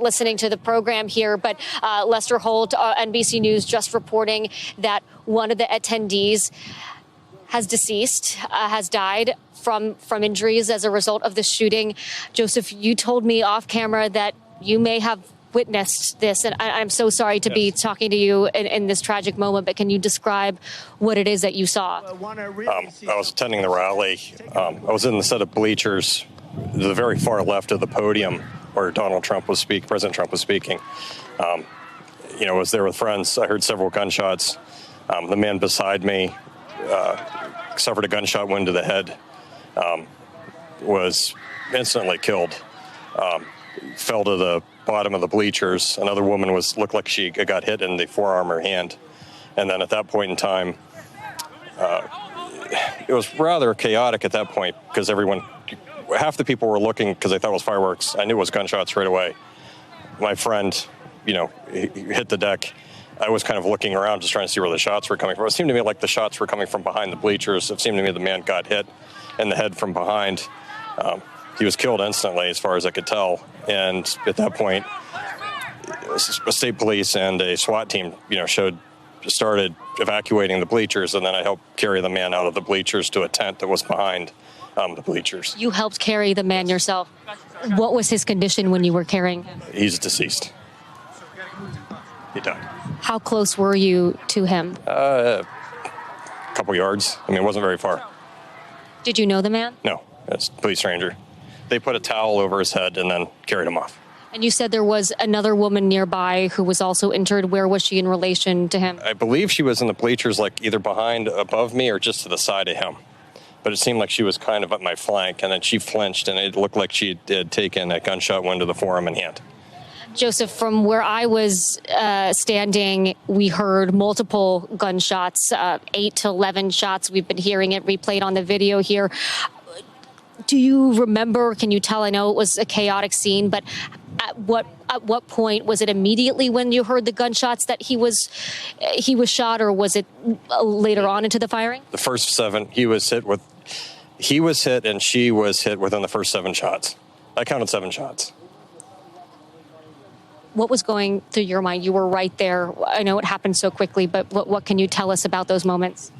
listening to the program here, but Lester Holt, NBC News, just reporting that one of the attendees has deceased, has died from injuries as a result of the shooting. Joseph, you told me off camera that you may have witnessed this, and I'm so sorry to be talking to you in this tragic moment, but can you describe what it is that you saw? I was attending the rally. I was in the set of bleachers, the very far left of the podium where President Trump was speaking. I was there with friends. I heard several gunshots. The man beside me suffered a gunshot wound to the head, was instantly killed, fell to the bottom of the bleachers. Another woman looked like she got hit in the forearm or hand. And then at that point in time, it was rather chaotic at that point because half the people were looking because they thought it was fireworks. I knew it was gunshots right away. My friend, he hit the deck. I was kind of looking around just trying to see where the shots were coming from. It seemed to me like the shots were coming from behind the bleachers. It seemed to me the man got hit in the head from behind. He was killed instantly, as far as I could tell. And at that point, a state police and a SWAT team, started evacuating the bleachers, and then I helped carry the man out of the bleachers to a tent that was behind the bleachers. You helped carry the man yourself. What was his condition when you were carrying him? He's deceased. He died. How close were you to him? A couple yards. It wasn't very far. Did you know the man? No, it's a police ranger. They put a towel over his head and then carried him off. And you said there was another woman nearby who was also injured. Where was she in relation to him? I believe she was in the bleachers, either above me or just to the side of him. But it seemed like she was kind of at my flank, and then she flinched, and it looked like she had taken a gunshot wound to the forearm and hand. Joseph, from where I was standing, we heard multiple gunshots, 8 to 11 shots. We've been hearing it replayed on the video here. Do you remember, can you tell, I know it was a chaotic scene, but at what point, was it immediately when you heard the gunshots that he was shot, or was it later on into the firing? The first 7, he was hit and she was hit within the first 7 shots. I counted 7 shots. What was going through your mind? You were right there. I know it happened so quickly, but what can you tell us about those moments?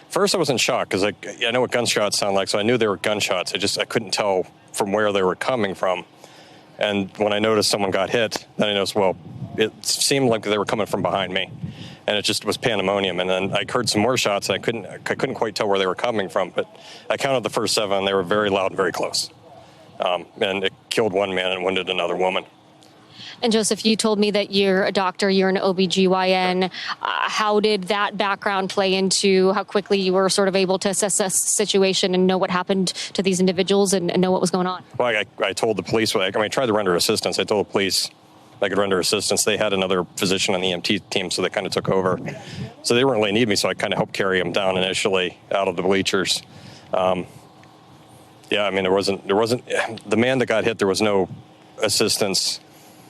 First, I was in shock because I know what gunshots sound like, so I knew they were gunshots. I couldn't tell from where they were coming from. And when I noticed someone got hit, then I noticed, it seemed like they were coming from behind me. And it just was pandemonium. And then I heard some more shots, and I couldn't quite tell where they were coming from. But I counted the first 7. They were very loud and very close. And it killed one man and wounded another woman. And Joseph, you told me that you're a doctor, you're an OB GYN. How did that background play into how quickly you were sort of able to assess the situation and know what happened to these individuals and know what was going on? Well, I told the police, I tried to render assistance. I told the police I could render assistance. They had another physician on the EMT team, so they kind of took over. So they didn't really need me, so I kind of helped carry them down initially out of the bleachers. There wasn't the man that got hit. There was no assistance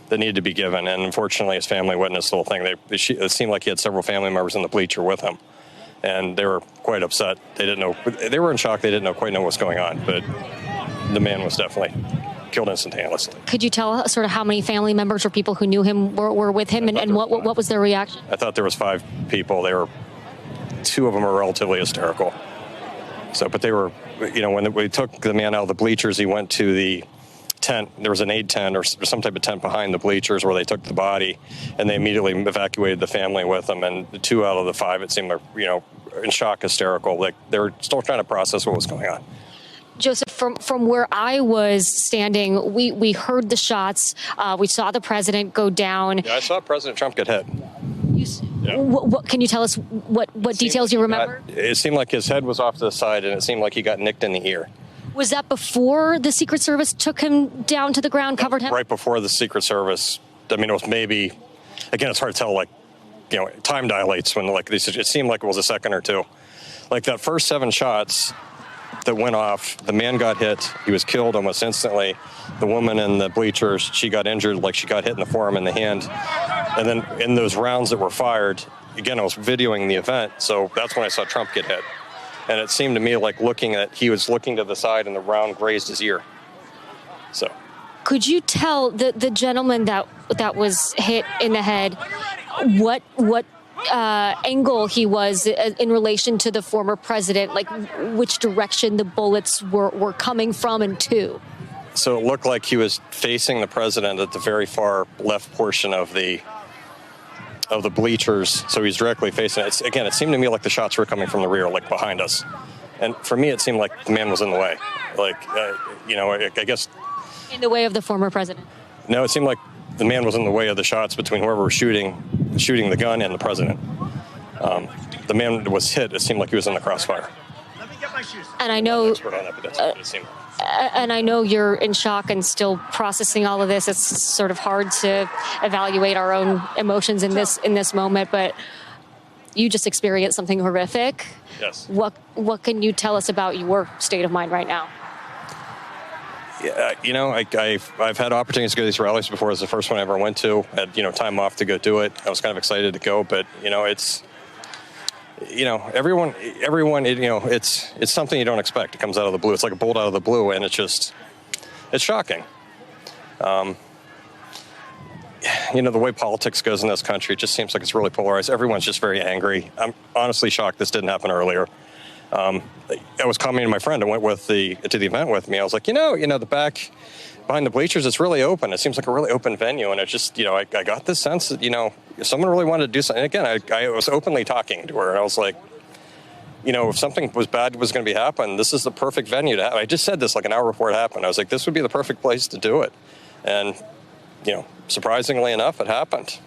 that needed to be given, and unfortunately, his family witnessed the whole thing. It seemed like he had several family members in the bleacher with him, and they were quite upset. They didn't know. They were in shock. They didn't quite know what was going on, but the man was definitely killed instantaneously. Could you tell us sort of how many family members or people who knew him were with him, and what was their reaction? I thought there was 5 people. 2 of them were relatively hysterical. So, but they were, when we took the man out of the bleachers, he went to the tent. There was an aid tent or some type of tent behind the bleachers where they took the body, and they immediately evacuated the family with them. And the 2 out of the 5, it seemed like, in shock, hysterical. They were still trying to process what was going on. Joseph, from where I was standing, we heard the shots. We saw the president go down. Yeah, I saw President Trump get hit. Yeah. What can you tell us? What details you remember? It seemed like his head was off to the side, and it seemed like he got nicked in the ear. Was that before the Secret Service took him down to the ground, covered him? Right before the Secret Service. It was maybe, again, it's hard to tell, time dilates when, it seemed like it was a second or 2. That first 7 shots that went off, the man got hit. He was killed almost instantly. The woman in the bleachers, she got injured, she got hit in the forearm and the hand. And then in those rounds that were fired, again, I was videoing the event, so that's when I saw Trump get hit. And it seemed to me he was looking to the side and the round grazed his ear. So Could you tell the gentleman that was hit in the head what angle he was in relation to the former president, like which direction the bullets were coming from and to? So it looked like he was facing the president at the very far left portion of the bleachers. So he's directly facing it. Again, it seemed to me like the shots were coming from the rear, like behind us. And for me, it seemed like the man was in the way. Like, I guess. In the way of the former president? No, it seemed like the man was in the way of the shots between whoever was shooting the gun and the president. The man was hit. It seemed like he was in the crossfire. Let me get my shoes. And I know. And I know you're in shock and still processing all of this. It's sort of hard to evaluate our own emotions in this moment, but you just experienced something horrific. Yes. What can you tell us about your state of mind right now? Yeah, I've had opportunities to go to these rallies before. It was the first one I ever went to. I had, time off to go do it. I was kind of excited to go, but it's, everyone, it's something you don't expect. It comes out of the blue. It's like a bolt out of the blue, and it's shocking. The way politics goes in this country, it just seems like it's really polarized. Everyone's just very angry. I'm honestly shocked this didn't happen earlier. I was commenting to my friend who went to the event with me. I was like, the back behind the bleachers, it's really open. It seems like a really open venue. And it just, I got this sense that, if someone really wanted to do something, and again, I was openly talking to her, and I was like, if something was bad was going to be happening, this is the perfect venue to have. I just said this like an hour before it happened. I was like, this would be the perfect place to do it. And, surprisingly enough, it happened.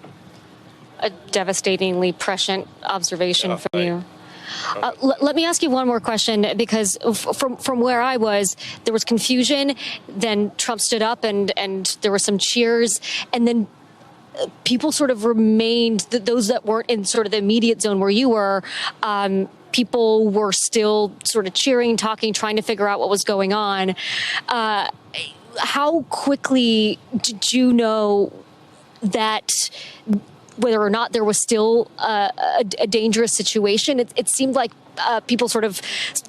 A devastatingly prescient observation from you. Let me ask you one more question, because from where I was, there was confusion. Then Trump stood up and there were some cheers. And then people sort of remained, those that weren't in sort of the immediate zone where you were, people were still sort of cheering, talking, trying to figure out what was going on. How quickly did you know that whether or not there was still a dangerous situation? It seemed like people sort of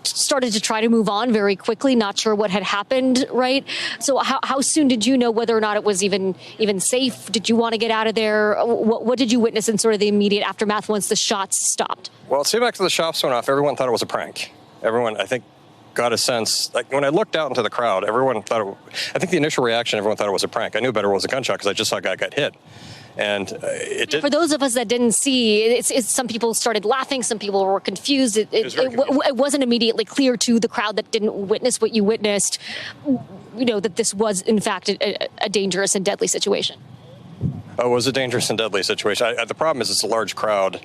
started to try to move on very quickly, not sure what had happened, right? So how soon did you know whether or not it was even safe? Did you want to get out of there? What did you witness in sort of the immediate aftermath once the shots stopped? Well, it seemed like the shots went off, everyone thought it was a prank. Everyone, I think, got a sense, like when I looked out into the crowd, everyone thought I think the initial reaction, everyone thought it was a prank. I knew better it was a gunshot because I just saw a guy get hit. And it did. For those of us that didn't see, it's some people started laughing, some people were confused. It wasn't immediately clear to the crowd that didn't witness what you witnessed, that this was, in fact, a dangerous and deadly situation. Oh, it was a dangerous and deadly situation. The problem is it's a large crowd.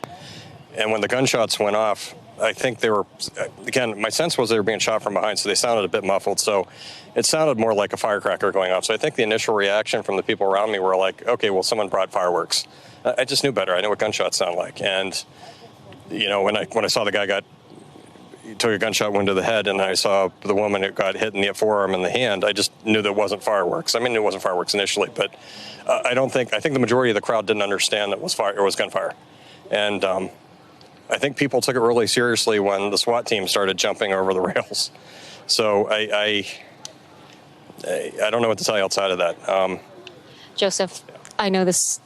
And when the gunshots went off, I think they were, again, my sense was they were being shot from behind, so they sounded a bit muffled. So it sounded more like a firecracker going off. So I think the initial reaction from the people around me were like, okay, well, someone brought fireworks. I just knew better. I knew what gunshots sound like. And, when I saw the guy took a gunshot wound to the head, and I saw the woman who got hit in the forearm and the hand, I just knew that it wasn't fireworks. I mean, it wasn't fireworks initially, but I think the majority of the crowd didn't understand that it was gunfire. And, I think people took it really seriously when the SWAT team started jumping over the rails. So I don't know what to tell you outside of that. Joseph, I know this.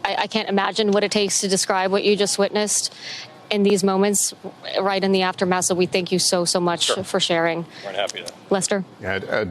I can't imagine what it takes to describe what you just witnessed in these moments, right in the aftermath. So we thank you so much for sharing. We're happy to. Lester? Yeah,